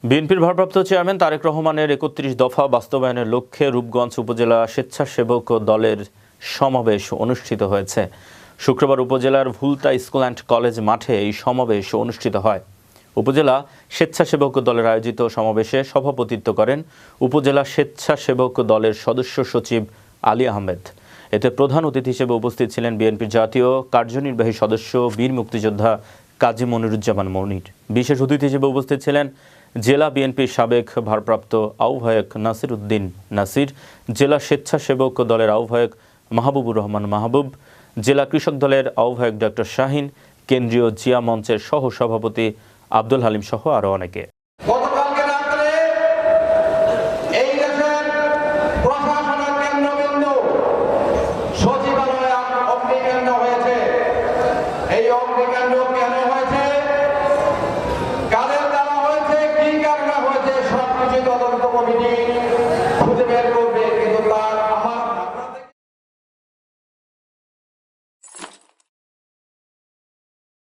বিএনপির ভারপ্রাপ্ত চেয়ারম্যান তারেক রহমানের ৩১ দফা বাস্তবায়নের লক্ষ্যে রূপগঞ্জ উপজেলা স্বেচ্ছাসেবক দলের সমাবেশ অনুষ্ঠিত হয়েছে। শুক্রবার উপজেলার ভুলতা স্কুল অ্যান্ড কলেজ মাঠে এই সমাবেশ অনুষ্ঠিত হয়। উপজেলা স্বেচ্ছাসেবক দলের আয়োজিত সমাবেশে সভাপতিত্ব করেন উপজেলা স্বেচ্ছাসেবক দলের সদস্য সচিব আলী আহমেদ। এতে প্রধান অতিথি হিসেবে উপস্থিত ছিলেন বিএনপির জাতীয় কার্যনির্বাহী সদস্য বীর মুক্তিযোদ্ধা কাজী মনিরুজ্জামান মনির। বিশেষ অতিথি হিসেবে উপস্থিত ছিলেন জেলা বিএনপির সাবেক ভারপ্রাপ্ত আহ্বায়ক নাসির উদ্দিন নাসির, জেলা স্বেচ্ছাসেবক দলের আহ্বায়ক মাহবুবুর রহমান মাহবুব, জেলা কৃষক দলের আহ্বায়ক ডক্টর শাহিন, কেন্দ্রীয় জিয়া মঞ্চের সহ সভাপতি আব্দুল হালিম সহ আরও অনেকে। কাদের দ্বারা হয়েছে, কি কারণে হয়েছে, সবকিছু তদন্ত কমিটি